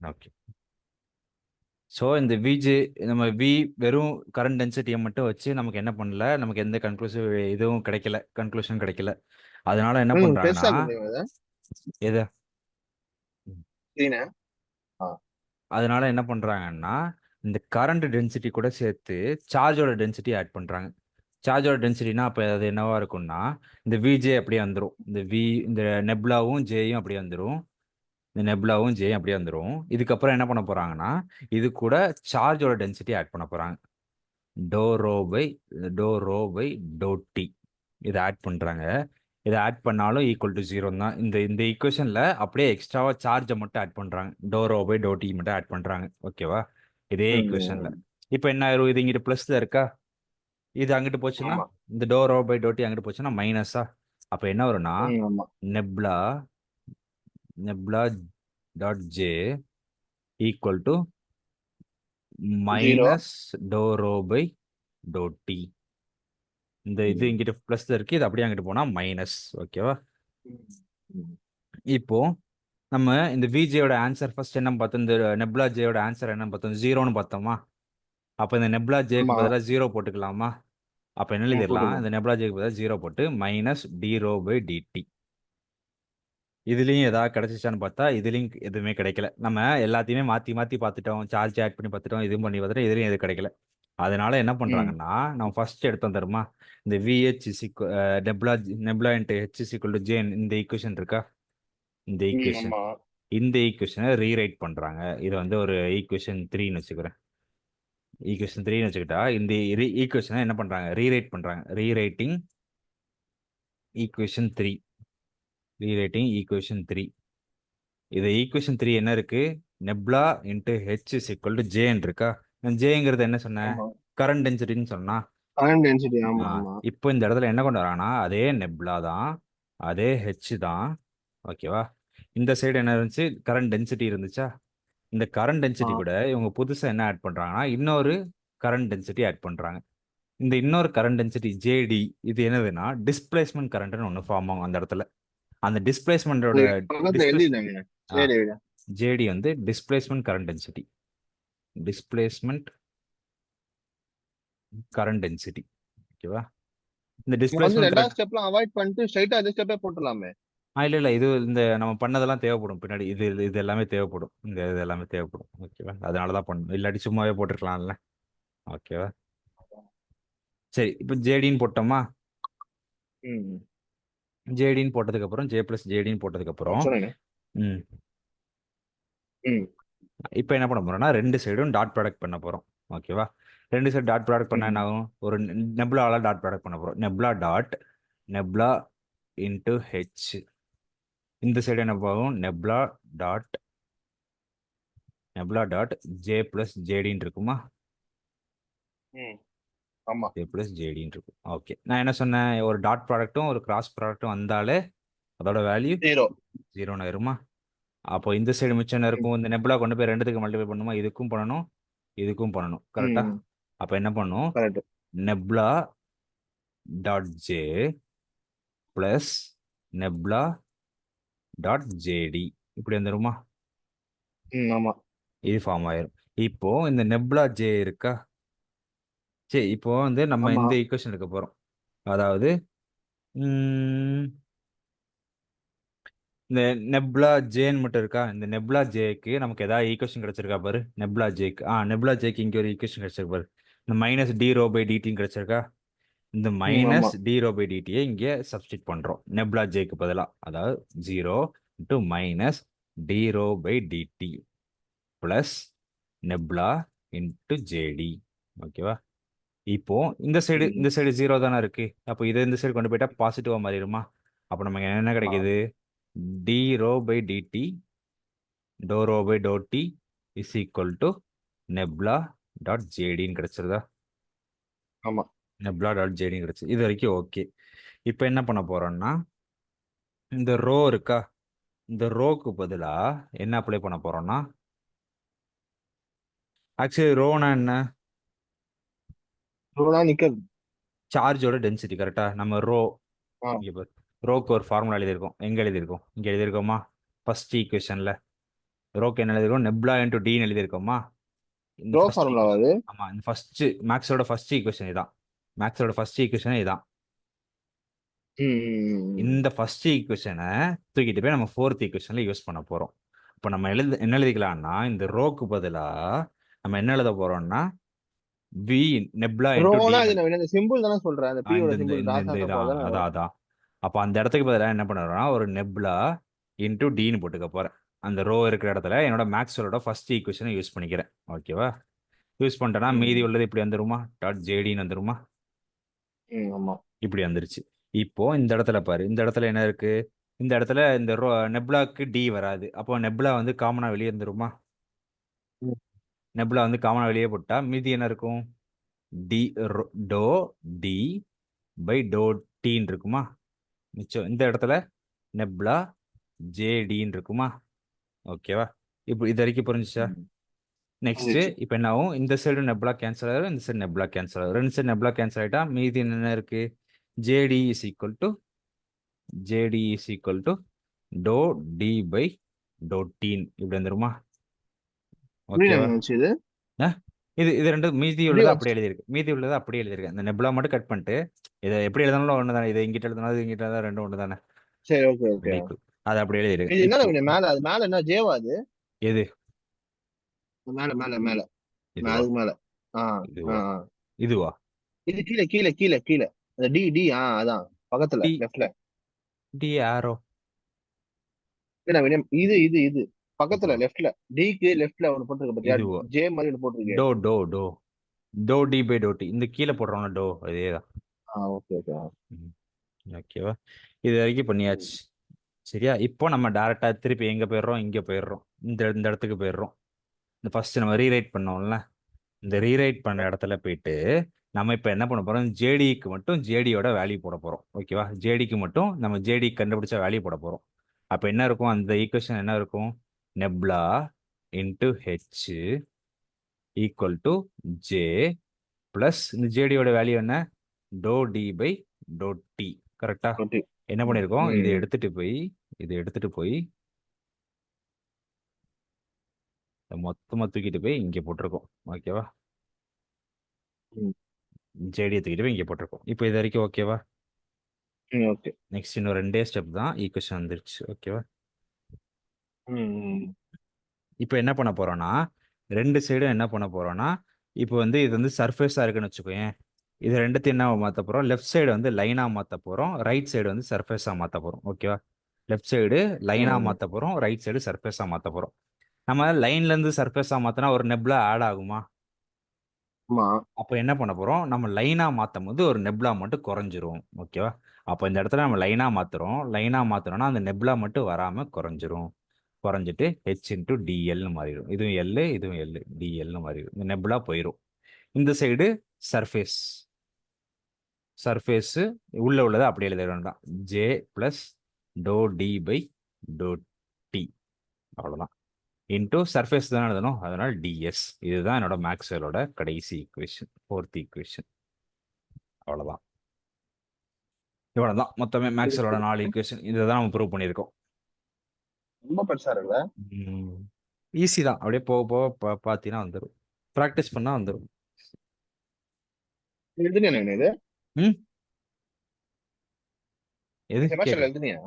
Okay. So இந்த VJ நம்ம வெறும் கரண்ட் டென்சிட்டியை மட்டும் வச்சு நமக்கு என்ன பண்ணல, நமக்கு எந்த கன்க்ளூசிவ் இதுவும் கிடைக்கல, கன்க்ளூஷன் கிடைக்கல. அதனால என்ன பெருசா பண்றாங்கன்னா கொடுங்க எது ஸ்கிரீனை. அதனால என்ன பண்றாங்கன்னா இந்த கரண்ட் டென்சிட்டி கூட சேர்த்து சார்ஜோட டென்சிட்டி ஆட் பண்றாங்க. சார்ஜோட டென்சிட்டினா அப்போ அது என்னவா இருக்கும்னா இந்த விஜே அப்படியே வந்துடும், இந்த நெப்லாவும் ஜேயும் அப்படியே வந்துடும், இந்த நெப்லாவும் ஜேயும் அப்படியே வந்துடும். இதுக்கப்புறம் என்ன பண்ண போறாங்கன்னா இது கூட சார்ஜோட டென்சிட்டி ஆட் பண்ண போறாங்க. Doe rho by to T இதை ஆட் பண்றாங்க. இதை ஆட் பண்ணாலும் ஈக்குவல் டு 0 தான். இந்த இந்த ஈக்குவேஷன்ல அப்படியே எக்ஸ்ட்ராவா சார்ஜை மட்டும் ஆட் பண்றாங்க, டோ டி மட்டும் ஆட் பண்றாங்க. ஓகேவா? இதே ஈக்குவேஷன்ல இப்போ என்ன ஆயிரும், இது இங்கிட்டு பிளஸ்ல இருக்கா, இது அங்கிட்டு போச்சுன்னா ஆமா. இந்த டோ டி அங்கிட்டு போச்சுன்னா மைனஸா. அப்ப என்ன வரும்னா ஆமா. Nabla nabla dot J equal to zero. Minus doh D. இந்த இது இங்கிட்ட பிளஸ்ல இருக்கு, இது அப்படியே அங்கிட்டு போனா மைனஸ். ஓகேவா? இப்போ நம்ம இந்த விஜேயோட ஆன்சர் ஃபர்ஸ்ட் என்ன பார்த்தோம், இந்த நெப்லா ஜேயோட ஆன்சர் என்ன பார்த்தோம், 0ன்னு பார்த்தோமா. அப்போ இந்த நெப்லா ஜேக்கு ஆமா. பதிலாக 0 போட்டுக்கலாமா. அப்போ என்ன எழுதிடலாம், போட்டுக்கலாம். இந்த நெப்லா ஜேக்கு பதிலாக 0 போட்டு minus D rho by DT. இதுலயும் ஏதாவது கிடைச்சிச்சான்னு பார்த்தா இதுலயும் எதுவுமே கிடைக்கல. நம்ம எல்லாத்தையுமே மாத்தி மாத்தி பார்த்துட்டோம், சார்ஜ் ஆட் பண்ணி பார்த்துட்டோம், இதுவும் பண்ணி பார்த்துட்டோம், இதுலயும் எது கிடைக்கல. அதனால என்ன பண்றாங்கன்னா நம்ம ஃபர்ஸ்ட் எடுத்தோம் தருமா, இந்த VH nabla nabla into H is equal to ஜேன் இந்த ஈக்குவேஷன் இருக்கா, இந்த ஈக்குவேஷன் ஆமா. இந்த ஈக்குவேஷனை ரீரைட் பண்றாங்க. இது வந்து ஒரு ஈக்குவேஷன் 3ன்னு வச்சுக்கிறேன். ஈக்குவேஷன் 3ன்னு வச்சுக்கிட்டா இந்த ஈக்குவேஷனை என்ன பண்றாங்க, ரீரைட் பண்றாங்க. Equation 3 rewriting equation 3. இது ஈக்குவேஷன் 3 என்ன இருக்கு, nabla into H is equal to ஜேன்னு இருக்கா. ஜேங்கிறது என்ன சொன்னேன், ஆமா. கரண்ட் டென்சிட்டின்னு சொன்னா. Current density. ஆமா. ஆமா. இப்போ இந்த இடத்துல என்ன கொண்டு வராங்கன்னா அதே நெப்லா தான், அதே ஹெச் தான். ஓகேவா? இந்த சைடு என்ன இருந்துச்சு, கரண்ட் டென்சிட்டி இருந்துச்சா. இந்த கரண்ட் டென்சிட்டி கூட இவங்க புதுசா என்ன ஆட் பண்றாங்கன்னா இன்னொரு கரண்ட் டென்சிட்டி ஆட் பண்றாங்க. இந்த இன்னொரு கரண்ட் டென்சிட்டி ஜேடி இது என்னதுன்னா டிஸ்பிளேஸ்மெண்ட் கரண்ட்னு ஒன்று ஃபார்ம் ஆகும் அந்த இடத்துல. அந்த டிஸ்பிளேஸ்மெண்டோட பக்கத்துல டிஸ்பிளேஸ் எழுதிட்டாங்க. சரி. ஜேடி வந்து displacement current density. Displacement current density. ஓகேவா? இந்த நம்ம வந்து டிஸ்பிளேஸ்மெண்ட் ரெண்டாவது ஸ்டெப்லாம் அவாய்ட் பண்ணிட்டு ஸ்ட்ரைட்டா அதே ஸ்டெப்பே போட்டுடலாமே. இல்ல இது இந்த நம்ம பண்ணதெல்லாம் தேவைப்படும் பின்னாடி, இது இது எல்லாமே தேவைப்படும், இந்த இது எல்லாமே தேவைப்படும். ஓகேவா? அதனால தான் பண்ணணும், இல்லாட்டி சும்மாவே போட்டுருக்கலாம்ல. ஓகேவா? சரி, இப்போ ஜேடின்னு போட்டோமா. ம். ஜேடின்னு போட்டதுக்கு அப்புறம் ஜே பிளஸ் ஜேடின்னு போட்டதுக்கு அப்புறம் சொல்லுங்க. ம் ம். இப்போ என்ன பண்ண போறோம்னா ரெண்டு சைடும் டாட் ப்ராடக்ட் பண்ண போறோம். ஓகேவா? ரெண்டு சைடு டாட் ப்ராடக்ட் பண்ணா என்ன ஆகும், ஒரு நெப்லால டாட் ப்ராடக்ட் பண்ண போறோம். Nabla into H. இந்த சைடு என்ன போகும், நெப்லா டாட் ஜே பிளஸ் ஜேடின்னு இருக்குமா. ஆமா. ஜே பிளஸ் ஜேடின்னு இருக்கும். ஓகே, நான் என்ன சொன்னேன், ஒரு டாட் ப்ராடக்ட்டும் ஒரு கிராஸ் ப்ராடக்ட்டும் வந்தாலே அதோட வேல்யூ ஜீரோ. 0 ஆயிருமா. அப்போ இந்த சைடு மிச்சம் என்ன இருக்கும், இந்த நெப்லா கொண்டு போய் ரெண்டுத்துக்கு மல்டிப்ளை பண்ணுமா, இதுக்கும் பண்ணணும் இதுக்கும் பண்ணணும். கரெக்டா? அப்போ என்ன பண்ணும், correct. Nabla dot J plus nabla dot JD இப்படி வந்துருமா. ஆமா. இது ஃபார்ம் ஆயிரும். இப்போ இந்த நெப்லா ஜே இருக்கா. சரி, இப்போ வந்து நம்ம ஆமா. இந்த ஈக்குவேஷன் எடுக்க போறோம். அதாவது இந்த நெப்லா ஜேன்னு மட்டும் இருக்கா. இந்த நெப்லா ஜேக்கு நமக்கு ஏதாவது ஈக்குவேஷன் கிடைச்சிருக்கா பாரு. நெப்லா ஜேக்கு இங்கே ஒரு ஈக்குவேஷன் கிடைச்சிருக்கு பாரு. இந்த மைனஸ் டி ரோ பை டிடின்னு கிடைச்சிருக்கா. இந்த ஆமா. மைனஸ் டி ரோ பை டிடியை இங்கே சப்ஸ்டிட் பண்றோம் நெப்லா ஜேக்கு பதிலாக. அதாவது 0 into minus D rho by dt plus nabla into JD. ஓகேவா? இப்போ இந்த சைடு 0 தானே இருக்கு. அப்போ இதை இந்த சைடு கொண்டு போயிட்டா பாசிட்டிவா மாறிடுமா. அப்போ நமக்கு என்ன கிடைக்குது, d rho by dt doh rho by to t is equal to nabla dot ஜேடின்னு கிடைச்சிருதா. ஆமா. நெப்லா டாட் ஜேடின்னு கிடைச்சி. இது வரைக்கும் ஓகே. இப்போ என்ன பண்ண போறோம்னா இந்த ரோ இருக்கா, இந்த ரோக்கு பதிலா என்ன அப்ளை பண்ண போறோம்னா, ஆக்சுவலி ரோனா என்ன, நிக்கிறது. சார்ஜோட டென்சிட்டி. கரெக்டா? நம்ம ரோ ஆ. இங்கே ரோக்கு ஒரு ஃபார்முலா எழுதியிருக்கோம். எங்க எழுதியிருக்கோம், இங்க எழுதியிருக்கோமா, ஃபர்ஸ்ட் ஈக்குவேஷன்ல. ரோக்கு என்ன எழுதிருக்கோம், நெப்லா இன்டூ டின்னு எழுதியிருக்கோமா. இந்த ரோ ஃபர்ஸ்ட் ஃபார்முலாவா ஈக்குவேஷன், அது? ஆமா இந்த ஃபர்ஸ்ட் மேக்ஸோட ஃபர்ஸ்ட் ஈக்குவேஷன் இதான். மேக்ஸோட ஃபர்ஸ்ட் ஈக்குவேஷன் இதான். இந்த ஃபர்ஸ்ட் ஈக்குவேஷனை தூக்கிட்டு போய் நம்ம ஃபோர்த் ஈக்குவேஷன்ல யூஸ் பண்ண போறோம். இப்போ நம்ம என்ன எழுதிக்கலாம்னா, இந்த ரோக்கு பதிலா நம்ம என்ன எழுத போறோம்னா, we nabla into D. Rona இது நான் இந்த சிம்பிள் தானே சொல்றேன், அந்த இந்த பியோட இந்த சிம்பிள் இந்த இந்த ராசா இதான் தானே அதான் வரும். அதான். அப்போ அந்த இடத்துக்கு பதிலாக என்ன பண்ணுறோம்னா, ஒரு நெப்லா இன்டூ டின்னு போட்டுக்க போகிறேன். அந்த ரோ இருக்கிற இடத்துல என்னோட மேக்ஸ்வெலோட ஃபர்ஸ்ட் ஈக்குவேஷனை யூஸ் பண்ணிக்கிறேன். ஓகேவா? யூஸ் பண்ணிட்டேன்னா மீதி உள்ளது இப்படி வந்துருமா, டாட் ஜேடின்னு வந்துருமா. ஆமா. இப்படி வந்துருச்சு. இப்போ இந்த இடத்துல பாரு, இந்த இடத்துல என்ன இருக்கு, இந்த இடத்துல இந்த ரோ நெப்லாக்கு டி வராது. அப்போ நெப்லா வந்து காமனாக வெளியே வந்துருமா. நெப்லா வந்து காமனாக வெளியே போட்டா மீதி என்ன இருக்கும், D doe D by doe டீன்னு இருக்குமா மிச்சம். இந்த இடத்துல நெப்லா ஜேடின்னு இருக்குமா. ஓகேவா? இப்போ இது வரைக்கும் புரிஞ்சுச்சா. நெக்ஸ்ட் வந்துச்சு. இப்போ என்ன ஆகும், இந்த சைடு நெப்லா கேன்சல் ஆகும், இந்த சைடு நெப்லா கேன்சல் ஆகும். ரெண்டு சைடு நெப்லா கேன்சல் ஆகிட்டா மீதி என்ன இருக்கு, JD is equal to JD is equal to doe D by doe டீன் இப்படி வந்துருமா. எப்படி ஓகேவா? வந்துச்சு இது? இது இது ரெண்டு மீதி எப்படி உள்ளதை அப்படியே வந்துச்சு? எழுதியிருக்கு, மீதி உள்ளதை அப்படியே எழுதியிருக்கு. இந்த நெப்லா மட்டும் கட் பண்ணிட்டு இதை எப்படி எழுதணும் ஒன்று தானே, இதை இங்கிட்ட எழுதணும் அது இங்கிட்ட எழுதணும் ரெண்டும் ஒன்று தானே. சரி, ஓகே ஓகே. அதை அப்படியே எழுதியிருக்கு. இது இப்போ என்ன மேல, அது மேல என்ன ஜேவா அது? எது மேல மேல மேல இதுவா, அதுக்கு மேல. ஆ ஆ இதுவா, ஆ. இதுவா, இது கீழே கீழே கீழே கீழே அந்த டி டி அதான் பக்கத்துல டி லெஃப்ட்ல. டி ஆரோ இல்ல வினயம், இது இது இது பக்கத்துல இதுவா, லெஃப்ட்ல, டிக்கு லெஃப்ட்ல ஒன்னு போட்டுருக்க பத்தியா? இதுவா, ஜே மாதிரி ஒன்று போட்டிருக்கேன். Doe doe doe doe D by to D, இந்த கீழே போடுறோம்ல டோ, அதே தான். Okay okay. ஓகேவா? இது வரைக்கும் பண்ணியாச்சு. சரியா? இப்போ நம்ம டேரக்டா திருப்பி எங்க போயிடுறோம், இங்க போயிடுறோம், இந்த இந்த இடத்துக்கு போயிடுறோம். இந்த ஃபர்ஸ்ட் நம்ம ரீரைட் பண்ணோம்ல, இந்த ரீரைட் பண்ண இடத்துல போயிட்டு நம்ம இப்போ என்ன பண்ண போறோம், ஜேடிக்கு மட்டும் ஜேடியோட வேல்யூ போட போறோம். ஓகேவா? ஜேடிக்கு மட்டும் நம்ம ஜேடி கண்டுபிடிச்ச வேல்யூ போட போறோம். அப்போ என்ன இருக்கும், அந்த ஈக்குவேஷன் என்ன இருக்கும், nabla into H equal to J plus இந்த ஜேடியோட வேல்யூ என்ன, doh D by to t. கரெக்டா? ஓகே. என்ன பண்ணியிருக்கோம், இதை எடுத்துட்டு போய் மொத்தமா தூக்கிட்டு போய் இங்கே போட்டிருக்கோம். ஓகேவா? ஜேடியை தூக்கிட்டு போய் இங்கே போட்டிருக்கோம். இப்போ இது வரைக்கும் ஓகேவா? ஓகே. நெக்ஸ்ட் இன்னும் ரெண்டே ஸ்டெப் தான், ஈக்குவேஷன் வந்துருச்சு. ஓகேவா? இப்போ என்ன பண்ண போறோம்னா, ரெண்டு சைடும் என்ன பண்ண போறோம்னா, இப்போ வந்து இது வந்து சர்ஃபேஸாக இருக்குன்னு வச்சுக்கோயேன். இது ரெண்டுத்தையும் என்ன மாற்ற போகிறோம், லெஃப்ட் சைடு வந்து லைனாக மாற்ற போகிறோம், ரைட் சைடு வந்து சர்ஃபேஸாக மாற்ற போகிறோம். ஓகேவா? லெஃப்ட் சைடு லைனாக மாற்ற போகிறோம், ரைட் சைடு சர்ஃபேஸாக மாற்ற போகிறோம். நம்ம லைன்லேருந்து சர்ஃபேஸாக மாற்றினா ஒரு நெப்லா ஆட் ஆகுமா. ஆமா. அப்போ என்ன பண்ண போகிறோம், நம்ம லைனாக மாற்றும் போது ஒரு நெப்லா மட்டும் குறைஞ்சிரும். ஓகேவா? அப்போ இந்த இடத்துல நம்ம லைனாக மாற்றுறோம், லைனாக மாற்றுறோம்னா அந்த நெப்லா மட்டும் வராமல் குறைஞ்சிரும். குறைஞ்சிட்டு ஹெச் இன்டூ டிஎல்னு மாறிடும். இதுவும் எல், இதுவும் எல், டிஎல்னு மாறிடும். இந்த நெப்லா போயிடும். இந்த சைடு சர்ஃபேஸ், சர்ஃபேஸ் உள்ள உள்ளதை அப்படியே எழுத வேண்டாம், J plus doe D by to T, அவ்வளோதான். இன்டூ சர்ஃபேஸ் தானே எழுதணும், அதனால் டிஎஸ். இதுதான் என்னோட மேக்ஸ்வெலோட கடைசி ஈக்குவேஷன், ஃபோர்த் ஈக்குவேஷன். அவ்வளோதான். இவ்வளோதான் மொத்தமே மேக்ஸ்வெலோட 4 ஈக்குவேஷன். இதை தான் நம்ம ப்ரூவ் பண்ணியிருக்கோம். ரொம்ப பெருசா இருக்குல்ல. ஈஸி தான், அப்படியே போக போக பார்த்தீங்கன்னா வந்துடும், ப்ராக்டிஸ் பண்ணால் வந்துடும். எழுதுனியா நான் இது? ம் எது செமஸ்டர்ல கேட்குறேன். எழுதுனியா?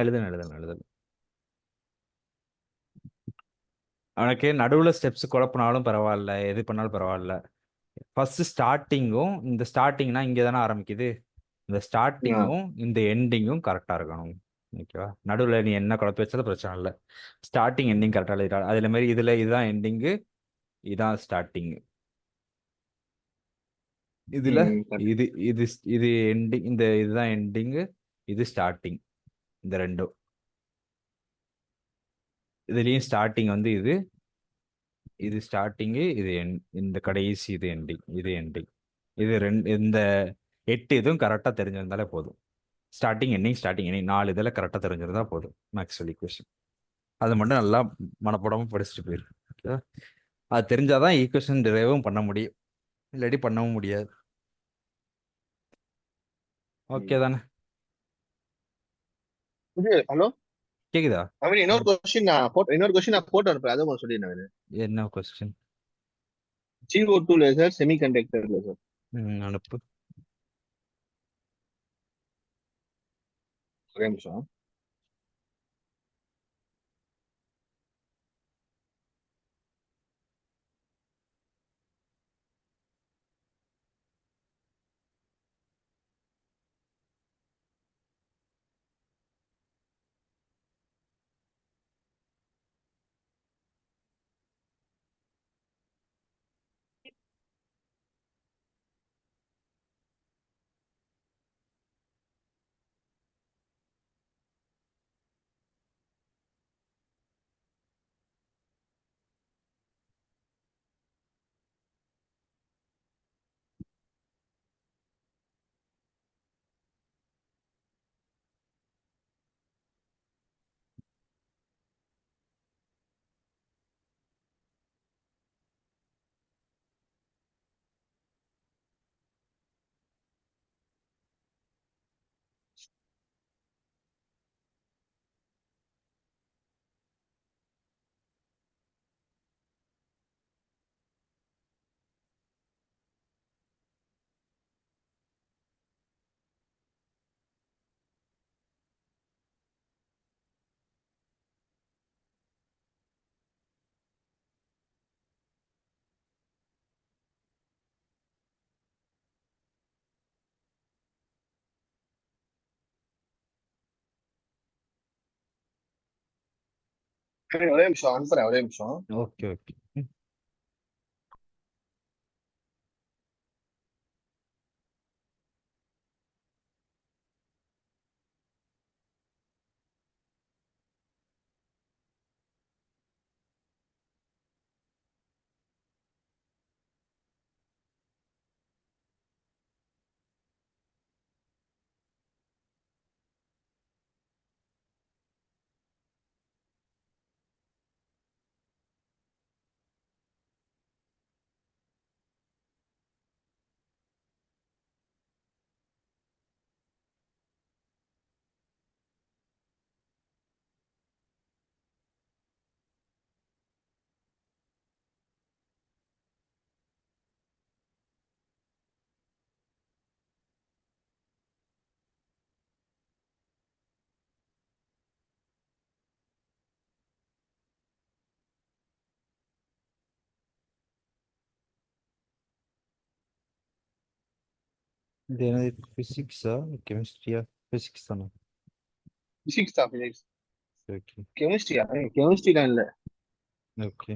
எழுதுன அவனுக்கு நடுவில் ஸ்டெப்ஸ் குழப்பினாலும் பரவாயில்ல, எது பண்ணாலும் பரவாயில்ல. ஃபர்ஸ்ட் ஸ்டார்டிங்கும், இந்த ஸ்டார்டிங்னா இங்கே தானே ஆரம்பிக்குது, இந்த ஸ்டார்டிங்கும் இந்த எண்டிங்கும் கரெக்டாக இருக்கணும். ஓகேவா? நடுவில் நீ என்ன குழப்பி வச்சாலும் பிரச்சனை இல்லை, ஸ்டார்டிங் எண்டிங் கரெக்டாக எழுதிட்டா அதில் மாதிரி இதில் இதுதான் எண்டிங்கு, இதுதான் ஸ்டார்டிங்கு, இதில் இது இது இது எண்டிங், இந்த இதுதான் எண்டிங்கு, இது ஸ்டார்டிங். இந்த ரெண்டும் இதுலேயும் ஸ்டார்டிங் வந்து இது, இது ஸ்டார்டிங்கு, இது இந்த கடைசி இது எண்டிங், இது எண்டிங். இது ரெண்டு, இந்த 8 இதுவும் கரெக்டாக தெரிஞ்சிருந்தாலே போதும். ஸ்டார்டிங் எண்டிங் 4 இதில் கரெக்டாக தெரிஞ்சிருந்தா போதும் மேக்ஸ்வெல் ஈக்குவேஷன். அது மட்டும் நல்லா மனப்படமாக படிச்சுட்டு போயிரு. ஓகேவா? அது தெரிஞ்சாதான் ஈக்குவேஷன் டிரைவும் பண்ண முடியும், இல்லாட்டி பண்ணவும் முடியாது. ஓகே தானே? ஹலோ. கேக்குதா? அவன் இன்னொரு கொஸ்டின் நான் போட்டு அனுப்புறேன், அதுவும் கொஞ்சம் சொல்லிடுறேன். என்ன question? CO2 laser, semiconductor laser. அனுப்பு. ஒரே நிமிஷம். ஒரே நிமிஷம் அனுப்புறேன், ஒரே நிமிஷம். Okay okay. இது என்னது, பிசிக்ஸா கெமிஸ்ட்ரியா? பிசிக்ஸ் தானே? பிசிக்ஸ் தான், பிசிக்ஸ். ஓகே கெமிஸ்ட்ரியா? கெமிஸ்ட்ரிலாம் இல்ல. ஓகே.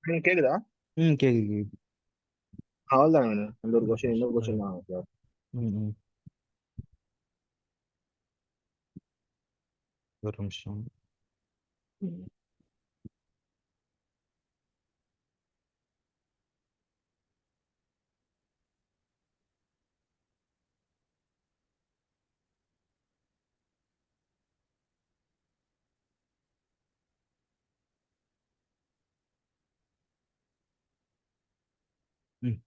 கேக்குதா? கேக்குது கேக்குது. அவ்வளவுதான் வேணும். அந்த ஒரு ஒரு கொஸ்டின், இன்னொரு நிமிஷம். கொஸ்டின் தான். Okay. ம் ம் ஒரு நிமிஷம். ம். ம்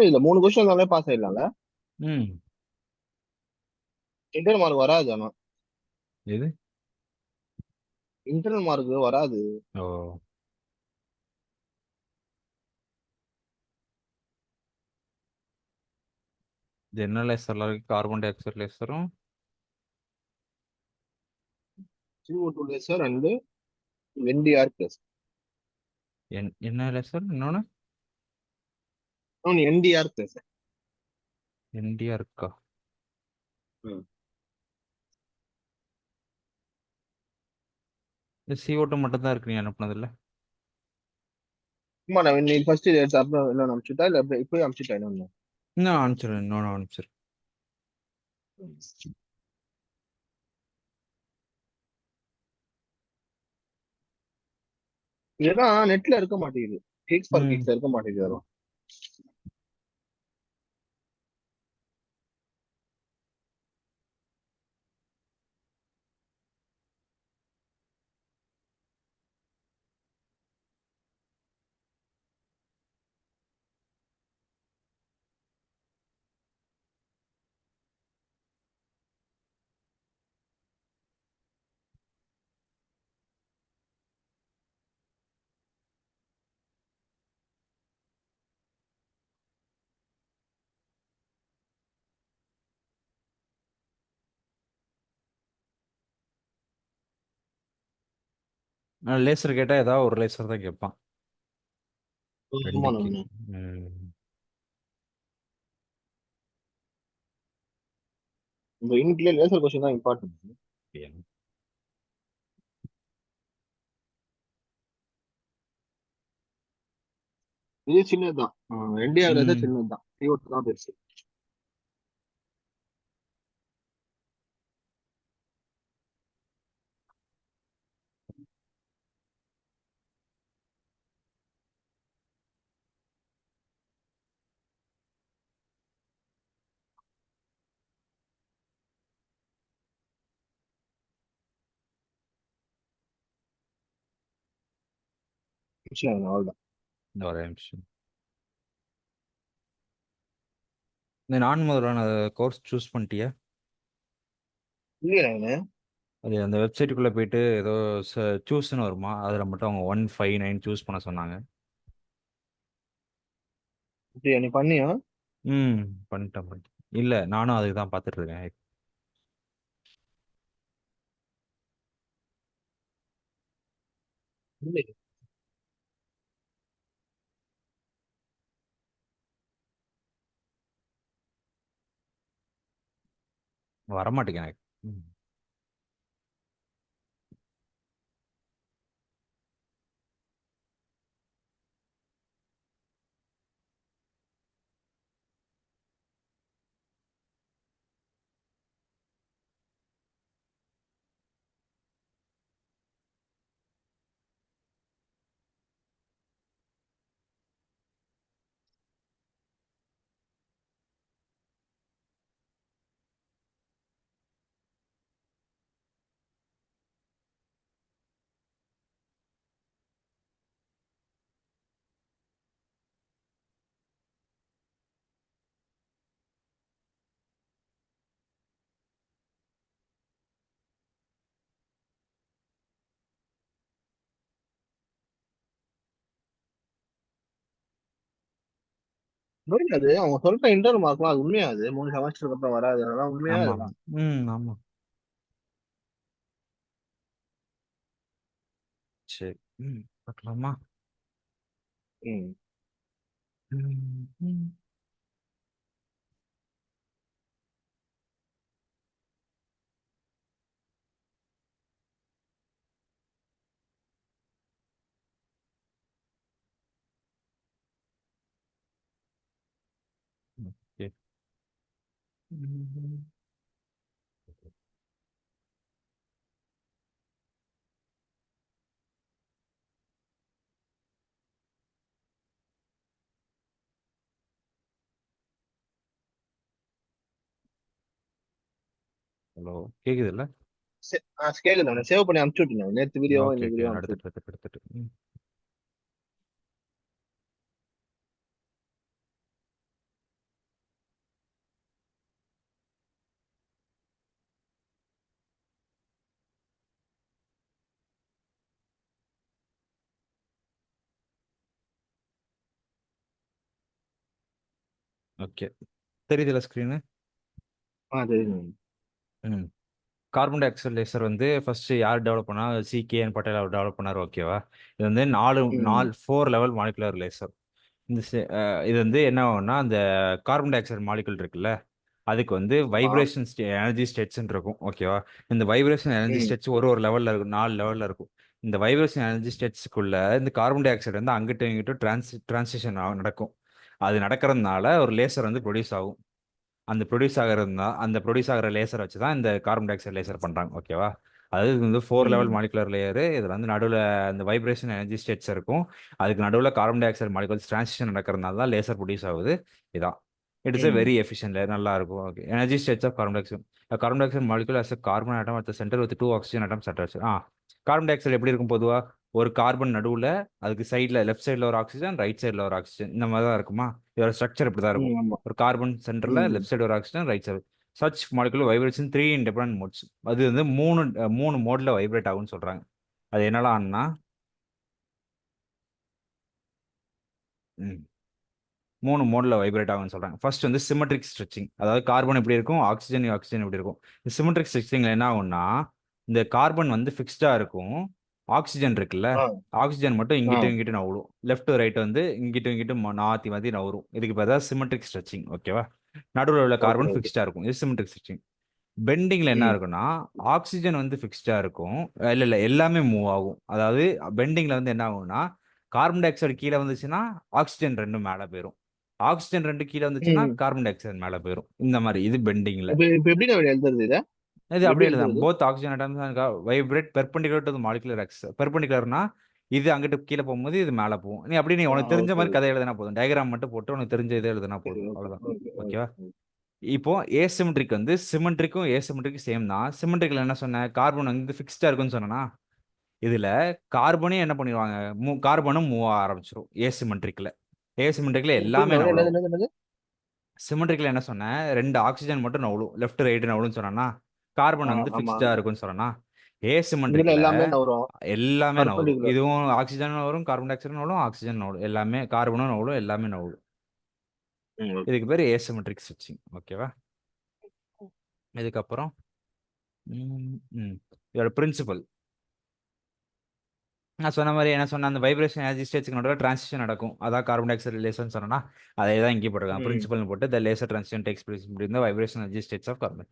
இதுல 3 கொஸ்டின் வந்தாலே பாஸ் ஆயிடலாம்ல. ம் இன்டர்னல் மார்க் வராது. ஆனா எது? இன்டர்னல் மார்க் வராது. ஓ இது என்ன லேசர்ல இருக்கு? கார்பன் டை ஆக்சைடு லேசரும் CO2 laser and NDR plus. என்ன லேசர் இன்னொன்னு? NDR plus. என்டிஆர் இருக்கா? இந்த CO2 மட்டும் தான் இருக்கு நீ அனுப்புனதுல. ஆமா, நான் நீ ஃபர்ஸ்ட் எடுத்து அப்புறம் என்ன அனுப்பிச்சுட்டா இல்ல இப்பயே அனுப்பிச்சுட்டா இன்னொன்னு? இன்னும் அனுப்பிச்சிரு, இன்னொன்று அனுப்பிச்சிரு. இதெல்லாம் நெட்ல இருக்க மாட்டேங்குது. கிளிக்ஸ் ஃபார் ம் கிளிக்ஸ்ல இருக்க மாட்டேங்குது வரும். லேசர் கேட்டா ஏதாவது ஒரு லேசர் தான் கேட்பான். ஆமா ரெண்டுக்கு. நானு. ம் இந்த இன்க்ல லேசர் கொஸ்டின் தான் இம்பார்ட்டன்ட். ஏன்? இது சின்னதுதான். NDR லேசர் ம் சின்னதுதான். CO2 தான் பெருசு. சரி, அவ்வளவுதான். இந்த ஒரே நிமிஷம். இந்த நான் முதல்ல கோர்ஸ் சூஸ் பண்ணிட்டியா? இல்லையா நானு? அது அந்த வெப்சைட்டுக்குள்ளே போயிட்டு ஏதோ சூஸ்ன்னு வருமா, அதில் மட்டும் அவங்க 159 சூஸ் பண்ண சொன்னாங்க. அப்படியா, நீ பண்ணியா? ம் பண்ணிட்டேன் பண்ணிட்டேன். இல்லை நானும் அதுக்கு தான் பார்த்துட்டு இருக்கேன். இல்லை. வரமாட்டேங்க எனக்கு. ம். அது அவங்க சொல்ற இன்டர்னல் மார்க்லாம் அது உண்மையா? அது 3 செமஸ்டருக்கு அப்புறம் வராது, அதெல்லாம் உண்மையா ஆமாம். இதெல்லாம்? ம் ஆமாம். சரி. ம் பார்க்கலாமா? ம். ம் ம் ஓகே. ம். ஹலோ, கேக்குதுல்ல? ஸ்கேல் நான் சேவ் பண்ணி அனுப்பிச்சு விட்டேன் நேற்று வீடியோ, ஓகே இன்னைக்கு ஓகே, வீடியோ அனுப்பிச்சு எடுத்துட்டு எடுத்துட்டு எடுத்துட்டு. ம் ஓகே. தெரியுதுல்ல ஸ்க்ரீனு? தெரியுது. ம். கார்பன் டை ஆக்சைடு லேசர் வந்து ஃபர்ஸ்ட் யார் டெவலப் பண்ணா? சி.கே.என். பட்டேல் அவர் டெவலப் பண்ணாரு. ஓகேவா? இது வந்து 4 லெவல் மாலிகுலர் லேசர். இந்த செ அ இது வந்து என்ன ஆகும்னா, அந்த கார்பன் டை ஆக்சைடு மாலிக்யூல் இருக்குல்ல, அதுக்கு வந்து ஆமா. வைப்ரேஷன் எனர்ஜி ஸ்டேட்ஸ்ன்னு இருக்கும். ஓகேவா? இந்த வைப்ரேஷன் எனர்ஜி ம். ஸ்டேட்ஸ் ஒரு லெவல்ல இருக்கும். 4 லெவல்ல இருக்கும். இந்த வைப்ரேஷன் எனர்ஜி ஸ்டேட்ஸ்க்குள்ள இந்த கார்பன் டை ஆக்சைடு வந்து அங்கிட்டும் இங்கிட்டும் டிரான்சிஷன் நடக்கும். அது நடக்கிறதுனால ஒரு லேசர் வந்து ப்ரொடியூஸ் ஆகும். அந்த ப்ரொடியூஸ் ஆகிற லேசர் வச்சு தான் இந்த கார்பன் டை ஆக்சைடு லேசர் பண்றாங்க. ஓகேவா? அது வந்து 4 லெவல் ம். Molecular layer. இதுல வந்து நடுவுல இந்த வைப்ரேஷன் எனர்ஜி ஸ்டேட்ஸ் இருக்கும். அதுக்கு நடுவுல carbon dioxide molecules transition நடக்கிறதுனால தான் லேசர் ப்ரொடியூஸ் ஆகுது. இதான். It is a hmm. Very efficient layer. நல்லா இருக்கும். Okay. Energy states of carbon dioxide. Carbon dioxide molecule as a carbon atom at the center with 2 oxygen atoms attached. Carbon di oxide எப்படி இருக்கும் பொதுவா? ஒரு carbon நடுவுல, அதுக்கு சைடுல left சைடுல ஒரு ஆக்ஸிஜன், ரைட் சைடுல ஒரு ஆக்ஸிஜன். இந்த மாதிரி தான் இருக்குமா? இதோட ஸ்ட்ரக்சர் இப்படி தான் இருக்கும். ஆமா. ஒரு கார்பன் சென்டர்ல ம். லெஃப்ட் சைடு ஒரு oxygen, right side. Such molecular vibrates in 3 independent modes. அது வந்து 3 மோட்ல வைப்ரேட் ஆகும்னு சொல்றாங்க. அது என்னலாம்னா, ம் 3 மோட்ல வைப்ரேட் ஆகும்னு சொல்றாங்க. ஃபர்ஸ்ட் வந்து சிமெட்ரிக் ஸ்ட்ரெச்சிங். அதாவது கார்பன் எப்படி இருக்கும், ஆக்ஸிஜன் எப்படி இருக்கும். இந்த சிமெட்ரிக் ஸ்ட்ரெச்சிங்ல என்ன ஆகும்னா, இந்த கார்பன் வந்து ஃபிக்ஸ்டா இருக்கும். ஆக்ஸிஜன் இருக்குல்ல, ஆ. ஆக்ஸிஜன் மட்டும் ஆ. இங்கிட்டும் இங்கிட்டும் நகரும். லெஃப்ட் ரைட் வந்து இங்கிட்டும் இங்கிட்டும் மாத்தி மாத்தி நகரும். இதுக்கு பேர் தான் சிமெட்ரிக் ஸ்ட்ரெச்சிங். ஓகேவா? நடுவுல உள்ள ஓகே, கார்பன் ஓகே. ஃபிக்ஸ்டா இருக்கும். இது சிமெட்ரிக் ஸ்ட்ரெச்சிங். பெண்டிங்ல என்ன ம். இருக்கும்னா, ஆக்ஸிஜன் வந்து ஃபிக்ஸ்டா இருக்கும். இல்ல எல்லாமே மூவ் ஆகும். அதாவது பெண்டிங்ல வந்து என்ன ஆகும்னா, கார்பன் டை ஆக்சைடு கீழ வந்துச்சுன்னா, ஆக்ஸிஜன் 2 மேல போயிரும். ஆக்ஸிஜன் 2 கீழ வந்துச்சுன்னா, ம். கார்பன் டை ஆக்சைடு மேல போயிரும். இந்த மாரி இது பெண்டிங்ல. இப்ப இப்ப எப்படி நான் எழுதுறது இத? இது எப்படி அப்படியே எழுதலாம். எழுதுறது? Both oxygen atoms and vibrate perpendicular to the molecular axis. பெர்பெண்டிகுலர்னா, இது அங்கிட்டு கீழ போகும்போது, இது மேல போகும். நீ உனக்கு தெரிஞ்ச ஓகே, மாரி ஓகே. கதை எழுதுனா போதும். டயகிராம் மட்டும் போட்டு உனக்கு தெரிஞ்ச இத எழுதுனா சரி, போதும். ஓகே, அவ்வளோதான். ஓகே, ஓகேவா? ஓகே. இப்போ ஏசிமெட்ரிக் வந்து சிமெட்ரிக்கும் ஏசிமெட்ரிக்கும் சேம் தான். சிமெட்ரிக்ல என்ன சொன்னேன்? கார்பன் வந்து ஃபிக்ஸ்டா இருக்குன்னு சொன்னேனா? இதுல கார்பனையும் என்ன பண்ணிருவாங்க? கார்பனும் மூவ் ஆக ஆரம்பிச்சுரும். ஏசிமெட்ரிக்ல. ஏசிமெட்ரிக்ல எல்லாமே புரியல. என்னது, நவுலும். என்னது, என்னது? சிமெட்ரிக்ல என்ன சொன்னேன்? 2 ஆக்ஸிஜன் மட்டும் நவுலும். லெஃப்ட், ரைட் நவுலும்னு சொன்னேனா? கார்பன் வந்து ஆமா. ஃபிக்ஸ்டா இருக்கும்னு சொன்னேனா? இதுல ஏசிமெட்ரிக்ல எல்லாமே நவரும். எல்லாமே நவுரும். பர்பெண்டிகுலர். இதுவும் ஆக்ஸிஜன் நவுரும், கார்பன் டை ஆக்சைடு நவுரும், ஆக்ஸிஜன் நவுரும். எல்லாமே கார்பனும் நவுரும், எல்லாமே நவுரும். ம். இதுக்கு பேரு ஏசிமெட்ரிக் ஸ்விட்சிங். ஓகேவா? இதுக்கப்புறம் ம், ம். இதோட பிரின்சிபல். நான் சொன்ன மாரி என்ன சொன்னேன், அந்த வைப்ரேஷன் எனர்ஜி ஸ்டேட்ஸ்க்கு நடுவுல டிரான்சிஷன் நடக்கும். அதான் கார்பன் டை ஆக்சைடு ரிலேஷன் சொன்னேன்னா, அதே தான் இங்கேயும் போட்டிருக்காங்க. ம். பிரின்சிபல்னு போட்டு the laser transition takes place between the vibration energy states of carbon.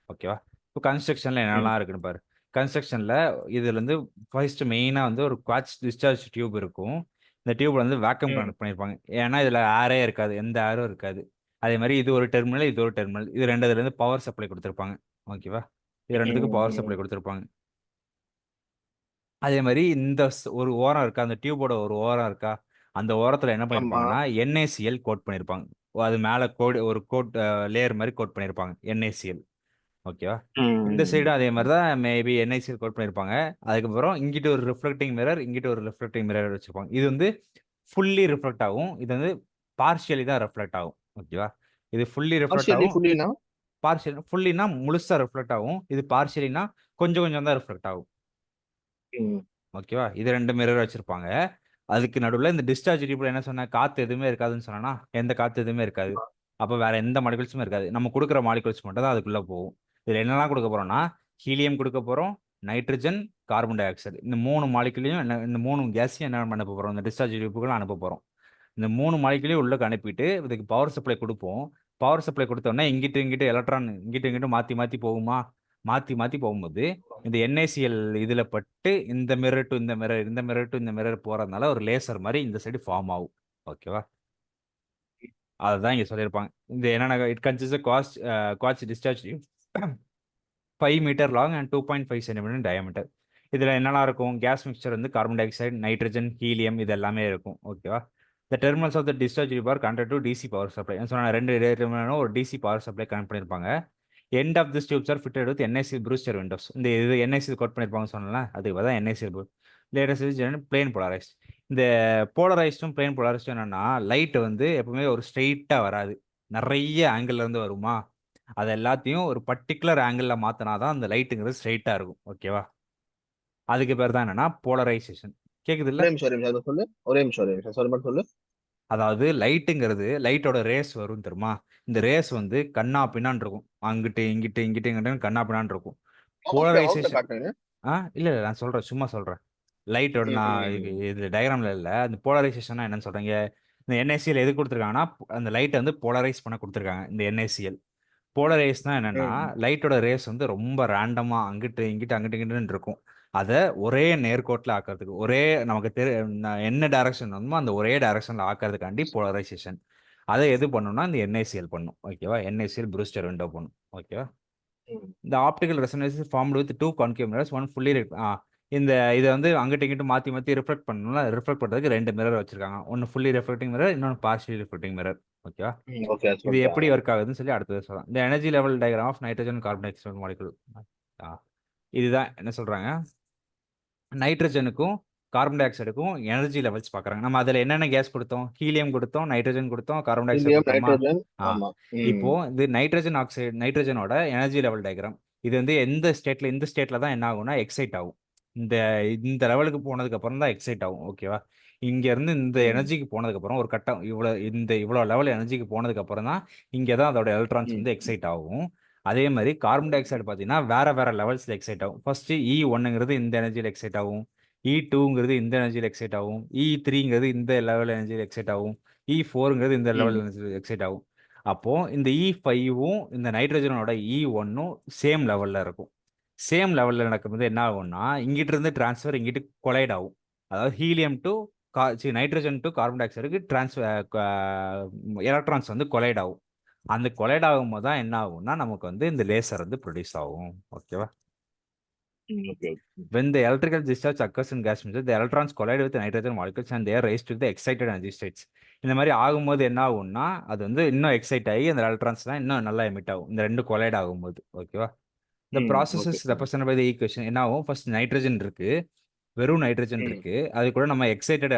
ஓகேவா? இப்போ கன்ஸ்ட்ரக்ஷன்ல ம். என்னெல்லாம் இருக்குன்னு பாரு. கன்ஸ்ட்ரக்ஷன்ல இதுலேருந்து ஃபர்ஸ்ட் மெயினா வந்து ஒரு குவாட்ஸ் டிஸ்சார்ஜ் டியூப் இருக்கும். இந்த டியூப்ல வந்து வேக்கம் ம். கனெக்ட் பண்ணியிருப்பாங்க. ஏன்னா இதுல ஏரே இருக்காது. எந்த ஏரும் இருக்காது. அதே மாரி இது ஒரு டெர்மினல், இது ஒரு டெர்மினல். இது 2 இதுலேருந்து பவர் சப்ளை குடுத்துருப்பாங்க. ஓகேவா? இது 2த்துக்கும் பவர் சப்ளை ம். குடுத்துருப்பாங்க. அதே மாரி இந்த ஒரு ஓரம் இருக்கா, அந்த டியூபோட ஒரு ஓரம் இருக்கா, அந்த ஓரத்துல என்ன ஆமா. பண்ணியிருப்பாங்கன்னா, NaCl கோட் பண்ணியிருப்பாங்க. அது மேல ஒரு கோட் லேயர் மாரி கோட் பண்ணியிருப்பாங்க. NaCl. ஓகேவா? இந்த ம். சைடும் அதே மாரி தான் மேபி NaCl கோட் பண்ணியிருப்பாங்க. அதுக்கப்புறம் இங்கிட்டு ஒரு ரிஃப்ளெக்டிங் மிரர், இங்கிட்டு ஒரு ரிஃப்ளெக்டிங் மிரர் வச்சிருப்பாங்க. இது வந்து ஃபுல்லி ரிஃப்ளெக்ட் ஆகும். இது வந்து பார்ஷியலி தான் ரிஃப்ளெக்ட் ஆகும். ஓகேவா? இது ஃபுல்லி ரிஃப்ளெக்ட் பார்ஷியலி, ஆகும். ஃபுல்லினா? ஃபுல்லினா முழுசா ரிஃப்ளெக்ட் ஆகும். இது பார்ஷியலினா கொஞ்சம் கொஞ்சம் தான் ரிஃப்ளெக்ட் ஆகும். ம். ஓகேவா? இது 2 மிரர் வச்சிருப்பாங்க. அதுக்கு நடுவுல இந்த டிஸ்சார்ஜ் டியூப்ல என்ன சொன்னேன்? காத்து எதுவுமே இருக்காதுன்னு சொன்னேனா? எந்த காத்து எதுவுமே இருக்காது. ஆமா. அப்ப வேற எந்த மாலிக்யூல்ஸுமே இருக்காது. நம்ம குடுக்குற மாலிக்யூல்ஸ் மட்டும் தான் அதுக்குள்ள போகும். இதுல என்னலாம் குடுக்க போறோம்னா, ஹீலியம் குடுக்க போறோம், நைட்ரஜன், கார்பன் டை ஆக்சைடு. இந்த 3 மாலிக்யூலையும் இந்த 3 கேஸையும் என்ன அனுப்ப போறோம்? இந்த டிஸ்சார்ஜ் டியூப்க்குள்ள அனுப்ப போறோம். இந்த 3 மாலிக்யூலையும் உள்ளுக்கு அனுப்பிட்டு, இதுக்கு பவர் சப்ளை குடுப்போம். பவர் சப்ளை குடுத்தோனே, இங்கிட்டு, இங்கிட்டு எலக்ட்ரான் இங்கிட்டு, இங்கிட்டு மாத்தி, மாத்தி போகுமா? மாத்தி, மாத்தி போகும்போது, இந்த NaCl இதுல பட்டு, இந்த மிரர் டூ இந்த மிரர், இந்த மிரர் டூ இந்த மிரர் போறதுனால, ஒரு லேசர் மாரி இந்த சைடு ஃபார்ம் ஆகும். ஓகேவா? அததான் இங்க சொல்லியிருப்பாங்க. இந்த என்னன்னா, it consists quartz discharge tube 5 metre long and 2.5 centimetre diameter. இதுல என்னலாம் இருக்கும்? கேஸ் மிக்ஸ்சர் வந்து carbon dioxide, nitrogen, helium இது எல்லாமே இருக்கும். ஓகேவா? The terminals of the discharge tube are connected to DC power supply. சொன்ன 2 டெர்மினலும் ஒரு டிசி பவர் சப்ளை கனெக்ட் பண்ணியிருப்பாங்க. End of this tubes are fitted with NaCl Brewster windows. இந்த இது NaCl கோட் பண்ணியிருப்பாங்கன்னு சொன்னேன்ல, அதுக்கு தான் NaCl latest is plane polarised. இந்த போலரைஸ்டும் பிளேன் போலாரைஸ்டும் என்னன்னா, லைட் வந்து எப்பவுமே ஒரு ஸ்ட்ரெயிட்டா வராது. நெறைய ஆங்கிள் இருந்து வருமா? அது எல்லாத்தையும் ஒரு பர்ட்டிகுலர் ஆங்கிள்ல மாத்துனா தான் அந்த லைட்டுங்கிறது ஸ்ட்ரெயிட்டா இருக்கும். ஓகேவா? அதுக்கு பேர் தான் என்னன்னா போலரைசேஷன். கேக்குதுல்ல? ஒரே நிமிஷம், ஒரே நிமிஷம். அத சொல்லு. ஒரே நிமிஷம், ஒரே நிமிஷம். சொல்லு, மட்டும் சொல்லு. அதாவது லைட்டோட ரேஸ் வரும் தெரியுமா? இந்த ரேஸ் வந்து கண்ணா பின்னான்னு இருக்கும். அங்கிட்டு, இங்கிட்டு, இங்கிட்டு, இங்கிட்டுன்னு கண்ணா பின்னான்னு இருக்கும். அவுட்ல போலரைசேஷன் காட்டுங்க. இல்ல நான் சொல்றேன். சும்மா சொல்றேன். லைட்டோட ம், நான் ம், இது ம். இது டயகிராம்ல இல்ல. அந்த போலரைசேஷன்னா என்னன்னு சொல்றேன். இந்த NaCl எது குடுத்துருக்காங்கன்னா, அந்த லைட்ட வந்து போலரைஸ் பண்ண குடுத்துருக்காங்க. இந்த NaCl. போலரைஸ்னா என்னன்னா, ம், லைட்டோட ரேஸ் வந்து ரொம்ப ரேண்டமா அங்கிட்டு, இங்கிட்டு, அங்கிட்டு, இங்கிட்டுன்னு இருக்கும். அத ஒரே நேர்கோட்டுல ஆக்குறதுக்கு, ஒரே நமக்கு என்ன டைரக்ஷன் வேணுமோ அந்த ஒரே டைரக்ஷன்ல ஆக்குறதுக்காண்டி போலரைசேஷன். அத எது பண்ணும்னா, இந்த NaCl பண்ணும். ஓகேவா? NaCl ப்ரூஸ்டர் விண்டோ பண்ணும். ஓகேவா? ம், The optical resonance is formed with two concave mirrors, one fully இத வந்து அங்கிட்டு இங்கிட்டு மாத்தி மாத்தி ரிஃப்ளெக்ட் பண்ணணும்ல, ரிஃப்ளெக்ட் பண்றதுக்கு 2 மிரர் வச்சிருக்காங்க. ஒன்னு ஃபுல்லி ரிஃப்ளெக்டிங் மிரர், இன்னொன்னு பார்ஷியலி ரிஃப்ளெக்டிங் மிரர். ஓகேவா? ம். ஓகே இது எப்படி சொல்ட்டாங்க. ஒர்க் ஆகுதுன்னு சொல்லி அடுத்தது சொல்லலாம். இந்த energy level diagram of nitrogen carbon dioxide molecule. ஆ இதுதான் என்ன சொல்றாங்க? நைட்ரஜனுக்கும் கார்பன் டை ஆக்சைடுக்கும் எனர்ஜி லெவல்ஸ் பார்க்குறாங்க. நம்ம அதில என்னென்ன கேஸ் குடுத்தோம்? ஹீலியம் குடுத்தோம், நைட்ரஜன் குடுத்தோம், கார்பன் டை ஆக்சைடு ஹீலியம், குடுத்தோமா? நைட்ரஜன். ஆ. ஆமா. ம், இப்போ இது நைட்ரஜனோட எனர்ஜி லெவல் டயகிராம். இது வந்து இந்த ஸ்டேட்ல தான் என்ன ஆகும்னா, எக்ஸைட் ஆகும். இந்த இந்த லெவலுக்கு போனதுக்கு அப்புறம் தான் எக்ஸைட் ஆகும். ஓகேவா? இங்க இருந்து இந்த ம், எனர்ஜிக்கு போனதுக்கு அப்புறம் ஒரு கட்டம் இவ்வளோ லெவல் எனர்ஜிக்கு போனதுக்கு அப்புறம் தான் இங்க தான் அதோட எலக்ட்ரான்ஸ் ம், வந்து எக்ஸைட் ஆகும். அதே மாரி கார்பன் டை ஆக்சைடு பார்த்தீங்கன்னா, வேற வேற லெவல்ஸ்ல எக்ஸைட் ஆகும். ஃபர்ஸ்ட் E1ங்கிறது இந்த எனர்ஜில எக்ஸைட் ஆகும். E2ங்கிறது இந்த எனர்ஜில எக்ஸைட் ஆகும். E3ங்கிறது இந்த லெவல் எனர்ஜில எக்ஸைட் ஆகும். E4ங்கிறது இந்த லெவல் ம், எனர்ஜில எக்ஸைட் ஆகும். அப்போ இந்த E5வும் இந்த நைட்ரஜனோட E1ம் சேம் லெவல்ல இருக்கும். சேம் லெவல்ல நடக்கும்போது என்ன ஆகும்னா, இங்கிட்டு இருந்து ட்ரான்ஸ்ஃபர் இங்கிட்டு கொலைட் ஆகும். அதாவது helium to nitrogen to carbon டை ஆக்சைடுக்கு எலக்ட்ரான்ஸ் வந்து கொலைட் ஆகும். அந்த கொலைட் ஆகும்போது தான் என்ன ஆகும்னா, நமக்கு வந்து இந்த லேசர் வந்து ப்ரொடியூஸ் ஆகும். ஓகேவா? ம். Okay. When the electrical discharge occurs in gas measure, the electrons collide with nitrogen molecules and they are raised to the excited energy states. இந்த மாதிரி ஆகும்போது என்ன ஆகும்னா, அது வந்து இன்னும் எக்ஸைட் ஆகி அந்த எலக்ட்ரான்ஸ்லாம் இன்னும் நல்லா எமிட் ஆகும். இந்த 2 கொலைட் ஆகும்போது. ஓகேவா? இந்த ம். Process okay. Is represent by the equation. என்ன ஆகும்? ஃபர்ஸ்ட் நைட்ரஜன் இருக்கு. வெறும் நைட்ரஜன் ம், இருக்கு. அது கூட நம்ம எக்ஸைட்டட்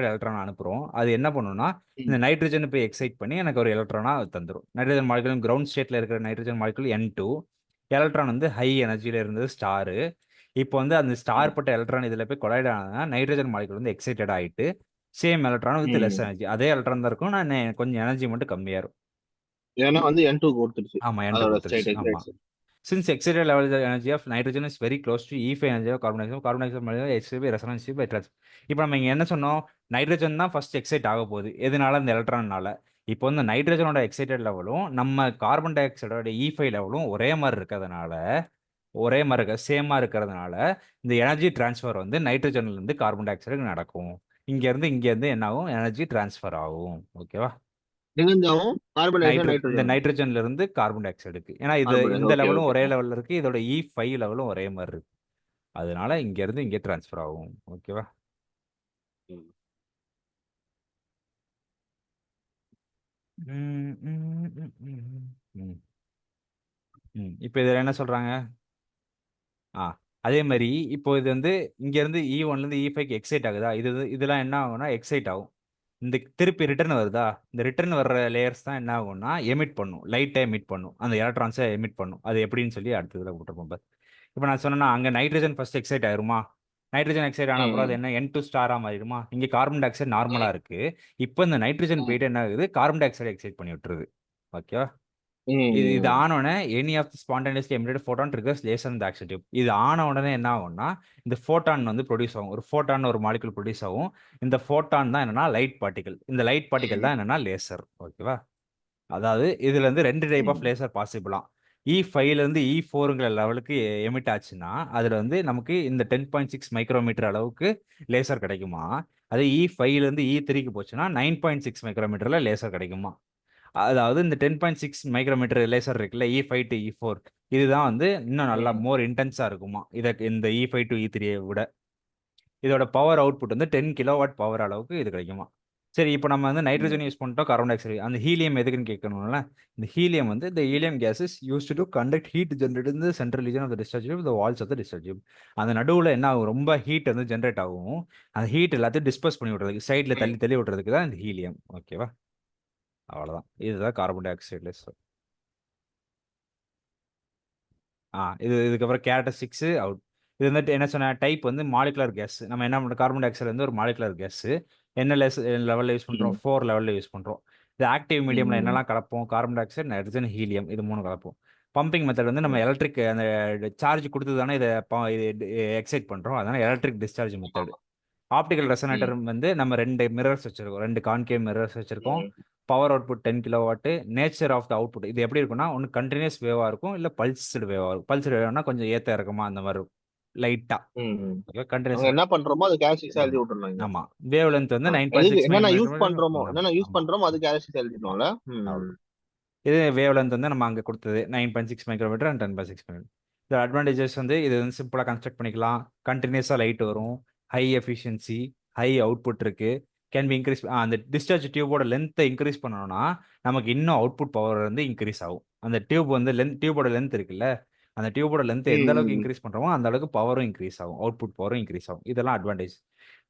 எலக்ட்ரான் அனுப்புறோம். அது என்ன பண்ணும்னா, இந்த ம், நைட்ரஜன போய் எக்ஸைட் பண்ணி எனக்கு ஒரு எலக்ட்ரானா தந்துரும். நைட்ரஜன் மாலிக்யூல் கிரவுண்ட் ஸ்டேட்ல இருக்கிற நைட்ரஜன் மாலிக்யூல் N2. எலக்ட்ரான் வந்து ஹை எனர்ஜில இருந்தது ஸ்டார். இப்போ வந்து அந்த ம், ஸ்டார் பட்ட எலக்ட்ரான் இதில போய் கொலைட் ஆனதுனா, நைட்ரஜன் மாலிக்யூல் வந்து எக்ஸைட்டட் ஆயிட்டு, சேம் எலக்ட்ரான் வித் லெஸ் ம். எனர்ஜி. அதே எலக்ட்ரான் தான் இருக்கும். கொஞ்சம் எனர்ஜி மட்டும் கம்மியா இருக்கும். ஏன்னா வந்து N2 குடுத்துருச்சு. ஆமா. N2 அதோட குடுத்துருச்சு. ஸ்டேட் ஆமா. Excites. Since excited level the energy of nitrogen is very close to E5 energy of carbon dioxide, carbon dioxide molecule excite by resonance by transfer. இப்போ நம்ம இங்க என்ன சொன்னோம்? நைட்ரஜன் தான் ஃபர்ஸ்ட் எக்ஸைட் ஆக போகுது. எதனால? இந்த எலக்ட்ரான்னால. இப்போ வந்து நைட்ரஜனோட எக்ஸைட்டட் லெவலும், நம்ம கார்பன் டை ஆக்சைடோட E5 லெவலும் சேமா இருக்கிறதுனால, இந்த எனர்ஜி டிரான்ஸ்ஃபர் வந்து நைட்ரஜன்ல இருந்து கார்பன் டை ஆக்சைடுக்கு நடக்கும். இங்க இருந்து என்ன ஆகும்? எனர்ஜி டிரான்ஸ்ஃபர் ஆகும். ஓகேவா? எங்கேருந்தாவும் கார்பன் டை ஆக்சைடு, இந்த நைட்ரஜன். நைட்ரஜன்ல இருந்து கார்பன் டை ஆக்சைடுக்கு. ஏன்னா கார்பன் இந்த ஓகே, லெவலும் ஓகே. ஒரே லெவல்ல இருக்கு. இதோட E5 லெவலும் ஒரே மாரி இருக்கு. அதனால இங்க இருந்து இங்க ட்ரான்ஸ்ஃபர் ஆகும். ஓகேவா? ம். ம், ம், ம், ம், ம். ம். இப்ப இதுல என்ன சொல்றாங்க? ஆ. அதே மாரி இப்போ இது வந்து இங்க இருந்து E1ல இருந்து E5க்கு எக்ஸைட் ஆகுதா? இதெல்லாம் என்ன ஆகும்னா எக்ஸைட் ஆகும். இந்த திருப்பி ரிட்டர்ன் வருதா? இந்த ரிட்டர்ன் வர்ற லேயர்ஸ் தான் என்ன ஆகும்னா, எமிட் பண்ணும். லைட்டா எமிட் பண்ணும். அந்த எலக்ட்ரான்ஸ எமிட் பண்ணும். அது எப்படின்னு சொல்லி அடுத்த இதுல விட்டுருப்போம் பாரு. இப்ப நான் சொன்னேன்னா, அங்க நைட்ரஜன் ஃபர்ஸ்ட் எக்ஸைட் ஆயிருமா? நைட்ரஜன் எக்ஸைட் ஆன அப்புறம் அது ம், என்ன N2 ஸ்டாரா மாறிடுமா? இங்க கார்பன் டை ஆக்சைடு நார்மலா ம், இருக்கு. இப்ப இந்த நைட்ரஜன் ம், போயிட்டு என்ன ஆகுது? கார்பன் டை ஆக்சைட எக்ஸைட் பண்ணி விட்டுருது. ஓகேவா? இது ம், ஆன உடனே any of the spontaneously emitted photon triggers laser in the action tube. இது ஆன உடனே என்ன ஆகும்னா, இந்த ஃபோட்டான் வந்து புரொடியூஸ் ஆகும். ஒரு ஃபோட்டான் ஒரு மாலிக்யூல் புரொடியூஸ் ஆகும். இந்த ஃபோட்டான் தான் என்னன்னா லைட் பார்ட்டிகிள். இந்த லைட் பார்ட்டிகிள் ம், தான் என்னன்னா லேசர். ஓகேவா? அதாவது இதுல இருந்து 2 டைப் ஆஃப் ம், லேசர் பாசிபிளாம். E5ல இருந்து E4ங்கிற லெவலுக்கு எமிட் ஆச்சுன்னா, அதுல வந்து நமக்கு இந்த 10.6 மைக்ரோமீட்டர் அளவுக்கு லேசர் கிடைக்குமாம். அதே E5ல இருந்து E3க்கு போச்சுன்னா 9.6 மைக்ரோமீட்டர்ல லேசர் கிடைக்குமாம். அதாவது இந்த 10.6 மைக்ரோமீட்டர் லேசர் இருக்குல்ல E5 டூ E4 இதுதான் வந்து இன்னும் நல்லா ம், மோர் இன்டென்ஸா இருக்குமாம். இந்த E5 டூ E3 விட. இதோட பவர் அவுட்புட் வந்து 10 கிலோவாட் பவர் அளவுக்கு இது கிடைக்குமா. சரி இப்போ நம்ம வந்து ம், நைட்ரஜன் யூஸ் பண்ணிட்டோம், கார்பன் டை ஆக்சைடு. அந்த ஹீலியம் எதுக்குன்னு கேட்கணும்ல. இந்த ஹீலியம் வந்து இந்த helium gas is used to conduct heat generated in the central region of the discharge tube, the walls of the discharge tube. அந்த நடுவுல என்ன ஆகும்? ரொம்ப ஹீட் வந்து ஜெனரேட் ஆகும். அந்த ஹீட் எல்லாத்தையும் டிஸ்பர்ஸ் பண்ணி விடுறதுக்கு, சைடுல ம். தள்ளி தள்ளி விடுறதுக்கு தான் இந்த ஹீலியம். ஓகேவா? அவ்வளவுதான். இதுதான் கார்பன் டை ஆக்சைடு லேசர். இதுக்கப்புறம் கேரக்டரிஸ்டிக்ஸ் அவுட். இது வந்துட்டு என்ன சொன்ன டைப் வந்து மாலிகுலர் கேஸ். நம்ம என்ன பண்றோம்? கார்பன் டை ஆக்சைடு வந்து ஒரு மாலிகுலர் கேஸ். என்ன லெவலில் யூஸ் பண்ணுறோம்? 4 லெவலில் யூஸ் பண்ணுறோம். இது ஆக்டிவ் மீடியமில் என்னெல்லாம் கலப்போம்? Carbon dioxide, nitrogen, helium, இது 3 கலப்போம். பம்பிங் மெத்தட் வந்து நம்ம எலக்ட்ரிக் அந்த சார்ஜ் கொடுத்து தானே இது எக்ஸைட் பண்ணுறோம். அதனால electric discharge method. Optical resonator வந்து நம்ம 2 மிரர்ஸ் வச்சிருக்கோம், 2 கான்கேவ் மிரர்ஸ் வச்சிருக்கோம். Power output 10 kilowatt. Nature of the output இது எப்படி இருக்குன்னா, ஒன்று கண்டினியூஸ் வேவாக இருக்கும், இல்லை பல்ஸ்டு வேவாக இருக்கும். பல்ஸ்டு வேவ்னா கொஞ்சம் ஏற்ற இறக்கமா அந்த மாதிரி இருக்கும், லைட்டாக. ஓகே, நாங்க கண்டினியூஸ். என்ன பண்றோமோ அது கேரக்டரிஸ்டிக்ஸா எழுதி விட்டுறோம் இங்க. ஆமாம், வேவ் லென்த் வந்து எதுக்கு 9.6 என்னென்ன யூஸ் மைக்ரோமீட்டர். பண்றோமோ ஆமாம், அது கேரக்டரிஸ்டிக்ஸ் எழுதிட்டோம்ல. அவ்வளோ. இது வேவ் லென்த் வந்து நம்ம அங்கே கொடுத்தது 9.6 மைக்ரோமீட்டர் அண்ட் 10.6 மைக்ரோமீட்டர். இந்த அட்வான்டேஜஸ் வந்து இது வந்து சிம்பிளாக கன்ஸ்ட்ரக்ட் பண்ணிக்கலாம். கண்டினியூஸாக லைட் வரும், ஹை எஃபிஷியன்சி, ஹை அவுட்புட் இருக்கு. Can be increase. அந்த டிஸ்சார்ஜ் டியூபோட லென்த்தை இன்க்ரீஸ் பண்ணணும்னா நமக்கு இன்னும் அவுட்புட் பவர் வந்து இன்க்ரீஸ் ஆகும். அந்த டியூப் வந்து டியூபோட லென்த் இருக்குல்ல, அந்த டியூபோட லென்த் எந்த அளவுக்கு இன்க்ரீஸ் பண்ணுறோமோ அந்த அளவுக்கு பவரும் இன்க்ரீஸ் ஆகும், அவுட்புட் பவரும் இன்க்ரீஸ் ஆகும். இதெல்லாம் அட்வான்டேஜ்.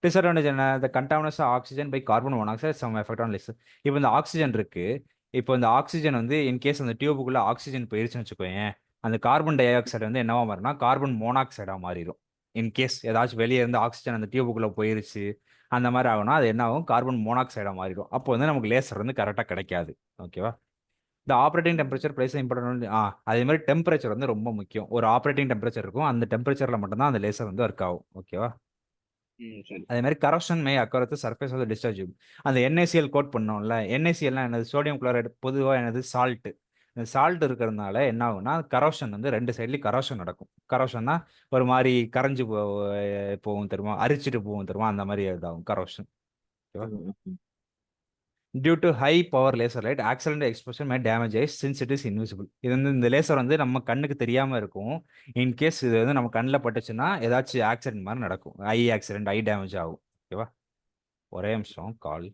டிஸ்அட்வான்டேஜ் என்ன? The contamination oxygen by carbon monoxide some effect on லிஸ். இப்போ இந்த ஆக்சிஜன் இருக்கு, இப்போ இந்த ஆக்சிஜன் வந்து இன்கேஸ் அந்த டியூபுக்குள்ள ஆக்சிஜன் போயிருச்சுன்னு வச்சுக்கோங்க, அந்த கார்பன் டை ஆக்சைடு வந்து என்னவா மாறினா கார்பன் மோனாக்சைடா மாறிடும். இன்கேஸ் ஏதாச்சும் வெளியே இருந்து ஆக்சிஜன் அந்த டியூபுக்குள்ள போயிருச்சு அந்த மாதிரி ஆகும்னா அது என்ன ஆகும்? கார்பன் மோனாக்சைடா மாறிடும். அப்போ வந்து நமக்கு லேசர் வந்து கரெக்டாக கிடைக்காது. ஓகேவா? இந்த ஆப்ரேட்டிங் டெம்பரேச்சர் பிளேஸ் இம்பார்ட்டன்ட். அதே மாதிரி டெம்பரேச்சர் வந்து ரொம்ப முக்கியம். ஒரு ஆப்ரேட்டிங் டெம்பரேச்சர் இருக்கும், அந்த டெம்பரேச்சர்ல மட்டும்தான் அந்த லேசர் வந்து ஒர்க் ஆகும். ஓகேவா? சரி. அதே மாதிரி corrosion may occur at the surface of the discharge tube. அந்த NaCl கோட் பண்ணோம்ல, NaClனா என்னது? சோடியம் குளோரைடு, பொதுவாக என்னது? சால்ட். இந்த சால்ட் இருக்கிறதுனால என்ன ஆகும்னா கரோஷன் வந்து 2 சைட்லையும் கரோஷன் நடக்கும். கரோஷன்னா ஒரு மாதிரி கரைஞ்சு போகும் தெரியுமா, அரிச்சிட்டு போகும் தெரியுமா, அந்த மாதிரி இதாகும் கரோஷன். ஓகேவா? Due to high power laser light accident exposure may damage eyes since it is invisible. இது வந்து இந்த லேசர் வந்து நம்ம கண்ணுக்கு தெரியாம இருக்கும். இன்கேஸ் இது வந்து நம்ம கண்ணில் பட்டுச்சுன்னா ஏதாச்சும் ஆக்சிடென்ட் மாதிரி நடக்கும், ஐ ஆக்சிடென்ட், ஐ டேமேஜ் ஆகும். ஓகேவா? ஒரே நிமிஷம் கால்.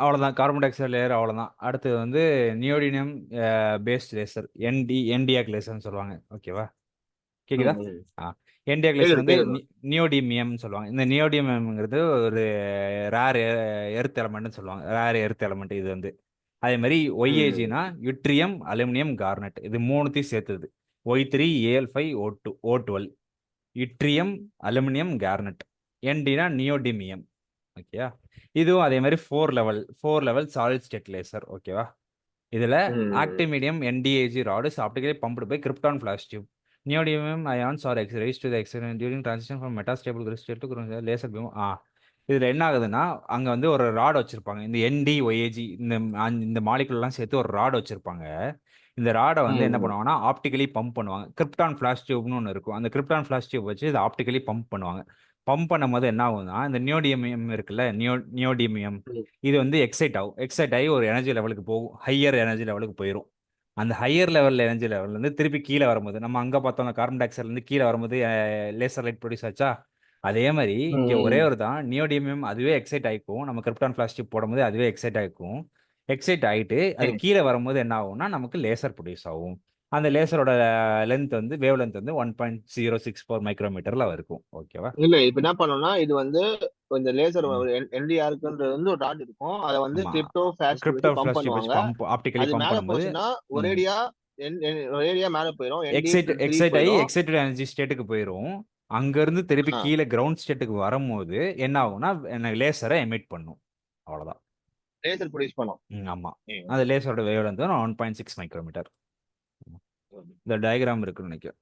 அவ்வளோதான், கார்பன் டை ஆக்சைடு லேயர் அவ்வளோதான். அடுத்தது வந்து நியோடினியம் பேஸ்ட் லேசர், என்டிஆக் லேசர்னு சொல்லுவாங்க. ஓகேவா? கேக்குதா? ஆ என்டிஆக் லேசர் கேக்குது வந்து கேக்குது. நியோடிமியம்னு சொல்லுவாங்க. இந்த நியோடிமியம்ங்கிறது ஒரு ரேர் எர்த் எலமெண்ட்னு சொல்லுவாங்க, ரேர் எர்த் எலமெண்ட் இது வந்து. அதே மாதிரி ஒய்ஏஜினா யுட்ரியம், அலுமினியம், கார்னட், இது மூணுத்தையும் சேர்த்தது. Y3Al5O2O12, யுட்ரியம், aluminium, கார்னட். என்டினா நியோடிமியம். ஓகேவா? இதுவும் அதே மாதிரி 4 லெவல் சாலிட் ஸ்டேட் லேசர். ஓகேவா? இதுல active medium NdAg rod is optically pumped by krypton flash tube. Neodymium ions are raised to the external during transition from metastable crystal to laser beam. இதுல என்ன ஆகுதுன்னா அங்க வந்து ஒரு ராட் வச்சிருப்பாங்க. இந்த NdOAg இந்த மாலிகுல்லாம் சேர்த்து ஒரு ராட் வச்சிருப்பாங்க. இந்த ராடை வந்து என்ன பண்ணுவாங்கன்னா ஆப்டிகலி பம்ப் பண்ணுவாங்க. கிரிப்டான் ஃபிளாஷ் டியூப்னு ஒன்று இருக்கும். அந்த கிரிப்டான் ஃபிளாஷ் டியூப் வச்சு இதை ஆப்டிகலி பம்ப் பண்ணுவாங்க. பம்ப் பண்ணும்போது என்ன ஆகுதுன்னா இந்த நியோடிமியம் இருக்குல்ல, நியோடிமியம் இது வந்து எக்ஸைட் ஆகும். எக்ஸைட் ஆகி ஒரு எனர்ஜி லெவலுக்கு போகும், ஹையர் எனர்ஜி லெவலுக்கு போயிடும். அந்த ஹையர் லெவல் எனர்ஜி லெவல் வந்து திருப்பி கீழே வரும்போது நம்ம அங்கே பார்த்தோம்னா கார்பன் டை ஆக்சைட்லேருந்து கீழே வரும்போது லேசர் லைட் ப்ரொடியூஸ் ஆச்சா, அதே மாதிரி இங்கே ஒரே ஒரு தான் நியோடிமியம் அதுவே எக்ஸைட் ஆகிக்கும். நம்ம கிரிப்டான் ஃபிளாஷ் டியூப் போடும்போது அதுவே எக்ஸைட் ஆகிக்கும். எக்ஸைட் ஆகிட்டு அது கீழே வரும்போது என்ன ஆகும்னா நமக்கு லேசர் ப்ரொடியூஸ் ஆகும். அந்த லேசரோட லென்த் வந்து வேவ் லென்த் வந்து 1.064 மைக்ரோமீட்டர்ல இருக்கும். ஓகேவா? இல்ல இப்ப என்ன பண்ணோம்னா இது வந்து இந்த லேசர் NDRக்குன்றது வந்து ஒரு டாட் இருக்கும். அதை வந்து ஆமா, கிரிப்டோ ஃபிளாஷ் கிரிப்டோ வச்சு பம்ப் ஃபிளாஷ் டியூப் வச்சு பண்ணுவாங்க. ஆப்டிகலி அது பம்ப் மேல பண்ணும்போது போச்சுன்னா ஒரேடியா ஒரேடியா மேல போயிடும். ND3 எக்ஸைட் ஆகி போயிடும். எக்ஸைட்டட் எனர்ஜி ஸ்டேட்டுக்கு போயிடும். அங்கிருந்து திருப்பி கீழே கிரவுண்ட் ஸ்டேட்டுக்கு வரும்போது என்ன ஆகும்னா லேசரை எமிட் பண்ணும். அவ்வளவுதான். லேசர் ப்ரொடியூஸ் பண்ணும். ஆமா, அந்த லேசரோட வேவ் லென்த் 1.6 மைக்ரோமீட்டர். இந்த டயக்ராம் இருக்குன்னு நினைக்கிறேன்.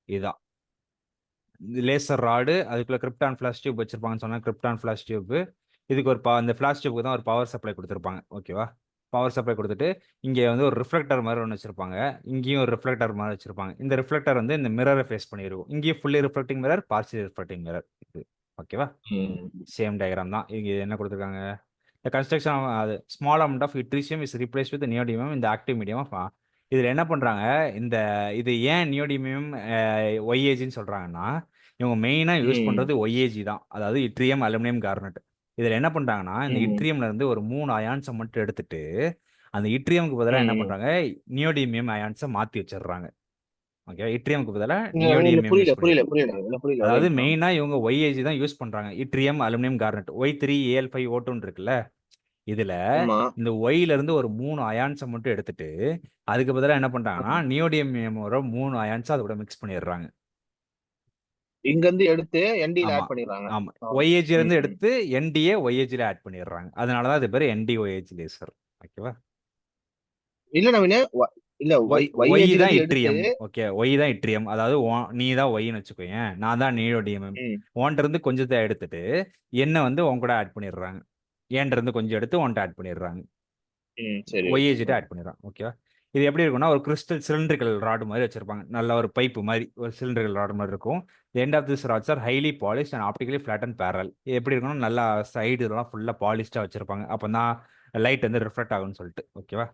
இதுதான் லேசர் ராடு, அதுக்குள்ள கிரிப்டான் ஃபிளாஷ் டியூப் வச்சிருப்பாங்கன்னு சொன்னா கிரிப்டான் ஃபிளாஷ் டியூப். இதுக்கு ஒரு அந்த ஃபிளாஷ் டியூப்க்கு தான் ஒரு பவர் சப்ளை கொடுத்துருப்பாங்க. ஓகேவா? பவர் சப்ளை கொடுத்துட்டு இங்கே வந்து ஒரு ரிஃப்ளெக்டர் மாதிரி ஒன்று வச்சிருப்பாங்க. இங்கேயும் ஒரு ரிஃப்ளெக்டர் மாதிரி வச்சிருப்பாங்க. இந்த ரிஃப்ளெக்டர் வந்து இந்த மிரரை ஃபேஸ் பண்ணிருக்கும். இங்கேயும் fully reflecting mirror, partial reflecting mirror இது. ஓகேவா? சேம் டயக்ராம் தான். இங்க என்ன கொடுத்துருக்காங்க? The construction of small amount of yttrium is replaced with neodymium in the active medium of இதில் என்ன பண்ணுறாங்க, இந்த இது ஏன் நியோடிமியம் ஒய்ஏஜின்னு சொல்கிறாங்கன்னா, இவங்க மெயினாக யூஸ் பண்ணுறது ஒய்ஏஜி தான், அதாவது இட்ரியம் அலுமினியம் கார்னட். இதில் என்ன பண்ணுறாங்கன்னா, இந்த இட்ரியம்ல இருந்து ஒரு 3 அயான்ஸை மட்டும் எடுத்துட்டு அந்த இட்ரியமுக்கு பதிலாக என்ன பண்ணுறாங்க, நியோடிமியம் அயான்ஸை மாற்றி வச்சிடுறாங்க. ஓகே, இட்ரியமுக்கு பதிலாக நியோடிமியம் யூஸ் பண்ணி, அதாவது மெயினா இவங்க ஒய்ஏஜி தான் யூஸ் பண்றாங்க. இட்ரியம் அலுமினியம் கார்னட் Y3Al5O2 இருக்குல்ல, இதுல இந்த ஒய்ல இருந்து ஒரு 3 அயான்ஸை மட்டும் எடுத்துட்டு அதுக்கு பதிலாக என்ன பண்றாங்கன்னா நியோடிமியமோட 3 அயான்ஸ் அதோட மிக்ஸ் பண்ணிடுறாங்க. இங்க இருந்து எடுத்து என்டில ஆட் பண்ணிடுறாங்க. ஆமா, ஒய்ஏஜில இருந்து எடுத்து என்டிஏ ஒய்ஏஜில ஆட் பண்ணிடுறாங்க. அதனாலதான் இது பேர் NdOH லேசர். ஓகேவா? இல்ல நவீன, இல்ல ஒய் தான் இட்ரியம். ஓகே, ஒய் தான் இட்ரியம், அதாவது நீ தான் ஒய்ன்னு வச்சுக்கோயேன், நான் தான் நியோடியம். ஒன்ட்ட இருந்து கொஞ்சத்தை எடுத்துட்டு என்ன வந்து உன் கூட ஆட் பண்ணிடுறாங்க, ஏன்ட்ட இருந்து கொஞ்சம் எடுத்து ஒன்ட்ட ஆட் பண்ணிடுறாங்க, ஒய்ஏஜிட்ட ஆட் பண்ணிடுறாங்க. ஓகேவா? இது எப்படி இருக்கும்னா, ஒரு கிறிஸ்டல் சிலிண்ட்ரிக்கல் ராடு மாதிரி வச்சிருப்பாங்க, நல்ல ஒரு பைப்பு மாதிரி ஒரு சிலிண்ட்ரிக்கல் ராடு மாதிரி இருக்கும். End of this rods are highly polished and optically flat and parallel. இது எப்படி இருக்கும்னா, நல்லா சைடு இதெல்லாம் ஃபுல்லாக பாலிஷ்டாக வச்சிருப்பாங்க, அப்போ தான் லைட் வந்து ரிஃப்ளெக்ட் ஆகும்னு சொல்லிட்டு. ஓகேவா?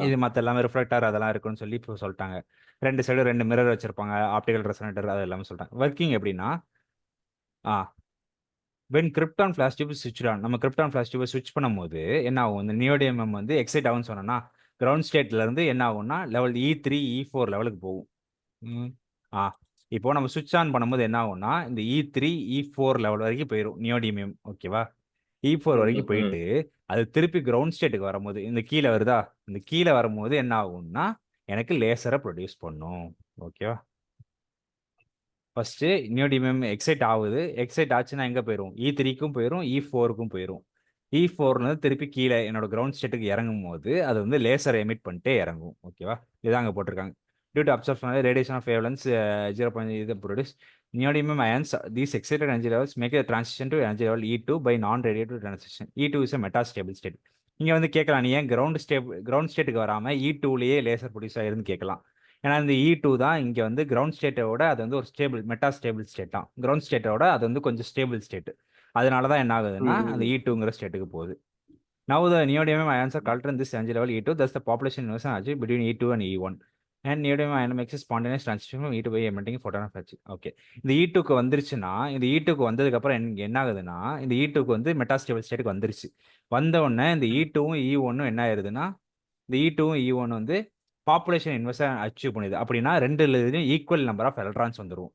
இது மற்ற எல்லாமே ரிஃப்ளெக்டர் அதெல்லாம் இருக்குன்னு சொல்லி இப்போ சொல்லிட்டாங்க. 2 சைடு 2 மிரர் வச்சிருப்பாங்க, ஆப்டிகல் ரெசனேட்டர் அது எல்லாமே சொல்லிட்டாங்க. ஒர்க்கிங் எப்படின்னா, வென் கிரிப்டான் ஃபிளாஷ் டியூப் ஸ்விட்ச் ஆன், நம்ம கிரிப்டான் ஃபிளாஷ் டியூப் ஸ்விட்ச் பண்ணும்போது என்ன ஆகும், இந்த நியோடியம் வந்து எக்ஸைட் ஆகும்னு சொன்னோம்னா, கிரவுண்ட் ஸ்டேட்ல இருந்து என்ன ஆகும்னா லெவல் E3 E4 லெவலுக்கு போகும். இப்போ நம்ம சுவிட்ச் ஆன் பண்ணும்போது என்ன ஆகும்னா, இந்த E3 E4 லெவல் வரைக்கும் போயிடும் நியோடிமியம். ஓகேவா? E4 வரைக்கும் போயிட்டு அது திருப்பி கிரவுண்ட் ஸ்டேட்டுக்கு வரும்போது, இந்த கீழே வருதா, இந்த கீழே வரும்போது என்ன ஆகும்னா எனக்கு லேசரை ப்ரொடியூஸ் பண்ணும். ஓகேவா? ஃபர்ஸ்ட் நியோடிமியம் எக்ஸைட் ஆகுது, எக்ஸைட் ஆச்சுன்னா எங்கே போயிடும், E3க்கும் போயிடும், E4க்கும் போயிடும். E4 திருப்பி கீழே என்னோட கிரவுண்ட் ஸ்டேட்டுக்கு இறங்கும் போது அது வந்து லேசர் எமிட் பண்ணிட்டே இறங்கும். ஓகேவா? இதான் அங்கே போட்டிருக்காங்க. Due to absorption radiation of wavelengths 0.0 இது produce neodymium ions. These excited energy levels make a transition to energy level E2 by non-radiative transition. E2 is a metastable state. இங்கே வந்து கேட்கலாம், நீ ஏன் கிரவுண்ட் ஸ்டேட்டுக்கு வராமல் E2லேயே லேசர் ப்ரொடியூஸ் ஆகிருந்து கேட்கலாம். ஏன்னா இந்த E2 தான் இங்கே வந்து கிரவுண்ட் ஸ்டேட்டோட அது வந்து ஒரு மெட்டாஸ்டேபிள் ஸ்டேட் தான். கிரவுண்ட் ஸ்டேட்டோட அது வந்து கொஞ்சம் ஸ்டேபிள் ஸ்டேட். அதனால தான் என்ன ஆகுதுன்னா அந்த E2ங்கிற ஸ்டேட்டுக்கு போகுது. Now the neodymium ions are colored in this energy level E2, thus the population inversion achieved between E2 and E1. And neodymium ion makes a spontaneous transition from E2 by emitting photon of H. Okay, இந்த E2க்கு வந்துருச்சுன்னா, இந்த E2க்கு வந்ததுக்கப்புறம் என்ன ஆகுதுன்னா, இந்த E2க்கு வந்து metastable ஸ்டேட்டுக்கு வந்துருச்சு. வந்த உடனே இந்த E2வும் E1ம் என்ன ஆயிருதுன்னா, இந்த E2வும் E1 வந்து பாப்புலேஷன் இன்வெர்ஷன் அச்சீவ் பண்ணுது. அப்படின்னா ரெண்டுலையும் ஈக்குவல் நம்பர் ஆஃப் எலக்ட்ரான்ஸ் வந்துடும்.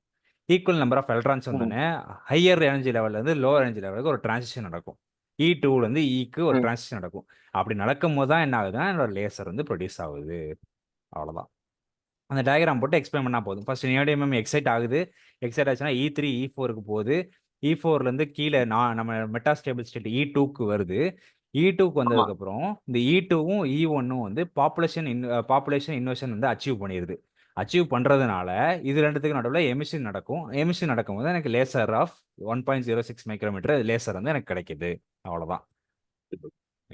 ஈக்குவல் நம்பர் ஆஃப் எலக்ட்ரான்ஸ் வந்தோடனே ஹையர் எனர்ஜி லெவல்ல இருந்து லோவர் எனர்ஜி லெவலுக்கு ஒரு டிரான்சிஷன் நடக்கும். E2ல இருந்து Eக்கு ஒரு டிரான்சிஷன் நடக்கும். அப்படி நடக்கும் போது தான் என்ன ஆகுதுன்னா என்னோட லேசர் வந்து ப்ரொடியூஸ் ஆகுது. அவ்வளோதான். அந்த டயக்ராம் போட்டு எக்ஸ்பிளைன் பண்ணால் போதும். ஃபர்ஸ்ட் நியோடிமியம் எக்ஸைட் ஆகுது, எக்ஸைட் ஆச்சுன்னா E3 E4க்கு போகுது, E4லேருந்து கீழே நம்ம மெட்டாஸ்டேபிள் ஸ்டேட் E2க்கு வருது. E2க்கு வந்ததுக்கப்புறம் இந்த E2வும் E1ம் வந்து பாப்புலேஷன் இன்வர்ஷன் வந்து அச்சீவ் பண்ணிடுது. அச்சீவ் பண்ணுறதுனால இது ரெண்டுத்துக்கு நடுவில் எமிஷன் நடக்கும். எமிஷன் நடக்கும்போது எனக்கு லேசர் ஆஃப் 1.06 மைக்ரோமீட்டர் லேசர் வந்து எனக்கு கிடைக்குது. அவ்வளோதான்.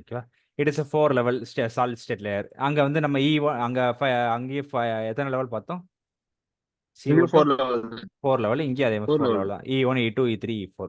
ஓகேவா? It is 4 level solid state layer. அங்கே வந்து நம்ம அங்கேயே எத்தனை லெவல் பார்த்தோம்? 4 லெவல். இங்கே அதே மாதிரி 4 லெவல் தான். E1 E2 E3 E4.